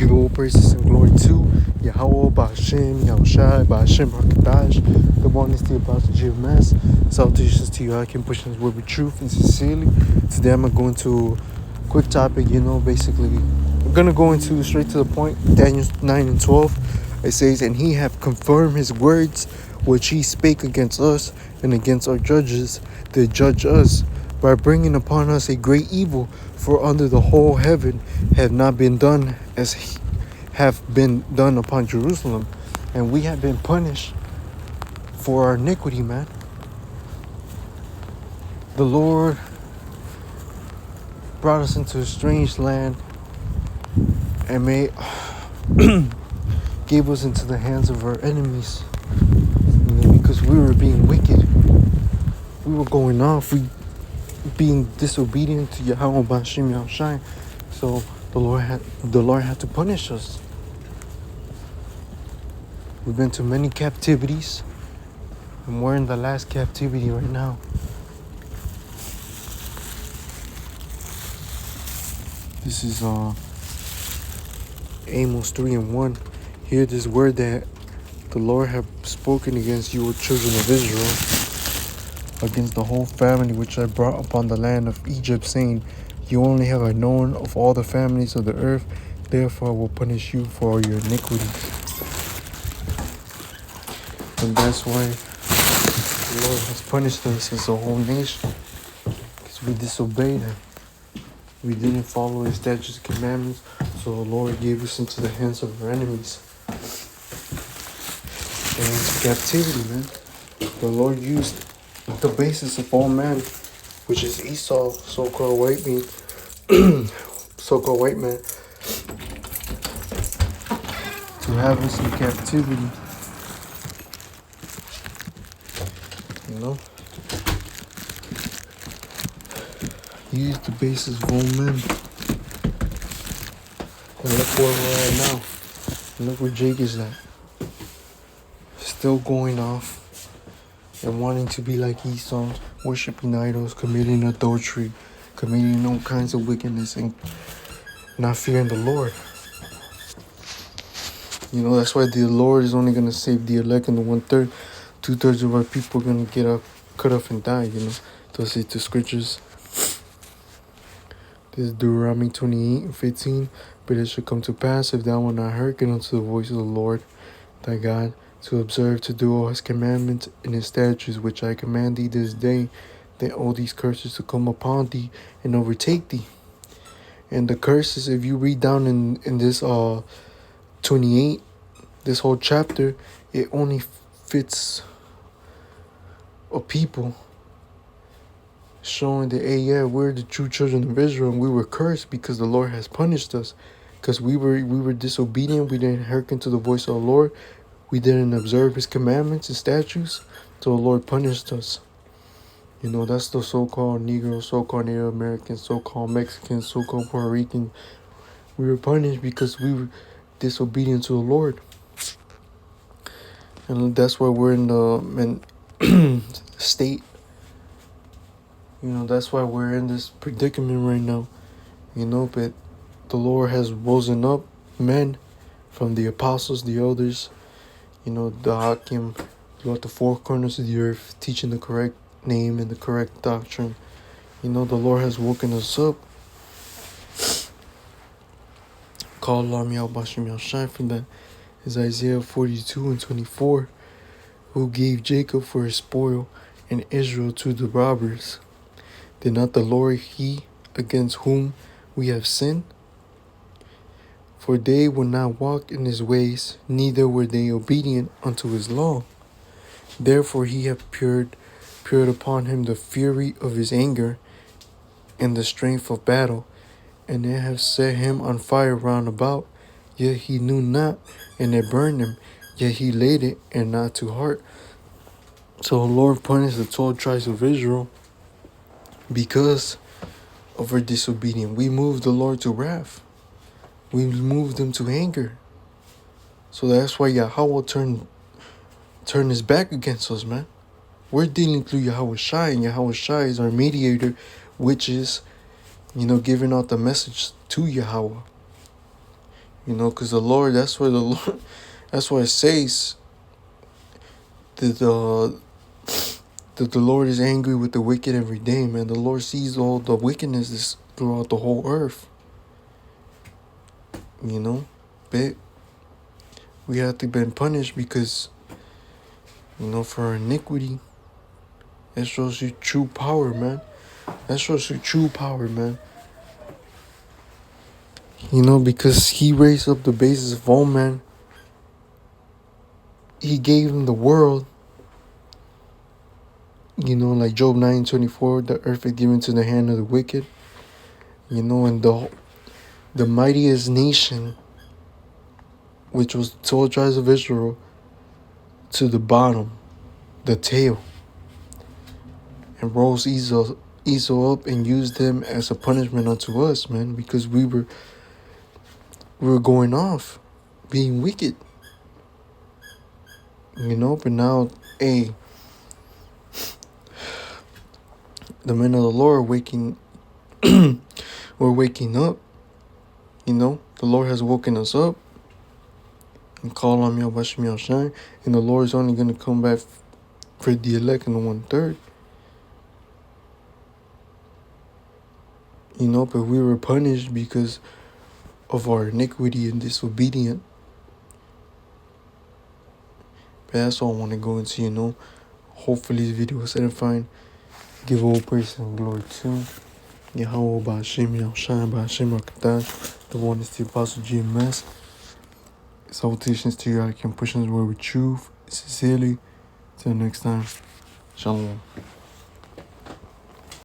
give all praises and glory to Yahweh, Ba'Shem, Yahushai, Ba'Shem, Hakadash. Good morning to the Apostle GMS. Salutations to you. I can push this word with truth and sincerely. Today I'm going to go into a quick topic, basically. I'm going to go into straight to the point. Daniel 9 and 12. It says, "And he hath confirmed his words, which he spake against us and against our judges, to judge us, by bringing upon us a great evil. For under the whole heaven have not been done as have been done upon Jerusalem." And we have been punished for our iniquity, man. The Lord brought us into a strange land and gave us into the hands of our enemies, because we were being wicked. We were going off. We being disobedient to Yahweh Ba'Shem Yahushai. So the Lord had to punish us. We've been to many captivities, and we're in the last captivity right now. This is Amos 3 and 1. Hear this word that the Lord hath spoken against you, O children of Israel, against the whole family which I brought upon the land of Egypt, saying, You only have I known of all the families of the earth, therefore I will punish you for all your iniquities. And that's why the Lord has punished us as a whole nation, because we disobeyed Him. We didn't follow His statutes and commandments, so the Lord gave us into the hands of our enemies. And into captivity, man. The Lord used the basis of all man, which is Esau, so-called white man, to have us in captivity. He is the basis of all men. And look where we're at now. And look where Jake is at. Still going off and wanting to be like Esau, worshiping idols, committing adultery, committing all kinds of wickedness, and not fearing the Lord. That's why the Lord is only going to save the elect, and the 1/3, 2/3 of our people are going to get cut off and die, Thus it's the scriptures. This is Deuteronomy 28 and 15. "But it shall come to pass, if thou wilt not hearken unto the voice of the Lord thy God, to observe to do all his commandments and his statutes, which I command thee this day, that all these curses to come upon thee and overtake thee." And the curses, if you read down in this 28, this whole chapter, it only fits a people showing that, hey, yeah, we're the true children of Israel, and we were cursed because the Lord has punished us, because we were disobedient. We didn't hearken to the voice of the Lord. We didn't observe his commandments and statutes, so the Lord punished us. That's the so-called Negro, so-called Native American, so-called Mexican, so-called Puerto Rican. We were punished because we were disobedient to the Lord. And that's why we're in the state. That's why we're in this predicament right now. But the Lord has risen up men from the apostles, the elders, the hearken, throughout the four corners of the earth, teaching the correct name and the correct doctrine. The Lord has woken us up. Call Lam Yahweh Ba'Shem Yahushai from that is Isaiah 42 and 24. "Who gave Jacob for his spoil and Israel to the robbers? Did not the Lord he against whom we have sinned? For they would not walk in his ways, neither were they obedient unto his law. Therefore he hath poured upon him the fury of his anger and the strength of battle, and it hath set him on fire round about. Yet he knew not, and it burned him. Yet he laid it, and not to heart." So the Lord punished the 12 tribes of Israel because of our disobedience. We moved the Lord to wrath. We moved him to anger. So that's why Yahweh turned his back against us, man. We're dealing through Yahweh Shai, and Yahweh Shai is our mediator, which is, giving out the message to Yahweh. You know, because the Lord, that's where the Lord, that's why it says that that the Lord is angry with the wicked every day, man. The Lord sees all the wickedness throughout the whole earth. You know, but we have to be punished because, you know, for our iniquity. That shows you true power, man. That shows you true power, man. You know, because he raised up the basis of all men. He gave him the world. You know, like Job 9:24, the earth is given to the hand of the wicked. You know, and the mightiest nation, which was the 12 tribes of Israel, to the bottom, the tail, and rose Esau up and used them as a punishment unto us, man, because we were going off, being wicked. You know, but now, hey, the men of the Lord are waking we're waking up. You know, the Lord has woken us up and call on Yahweh Shine, and the Lord is only going to come back for the elect in the 1/3. You know, but we were punished because of our iniquity and disobedience. But that's all I want to go into, you know. Hopefully this video was edifying. Give all praise and glory to Yahweh Ba'Shem Yahushua Ba'Shem Rakatash, the one is the Apostle GMS. Salutations to you, I can push us where with truth, sincerely. Till next time, Shalom.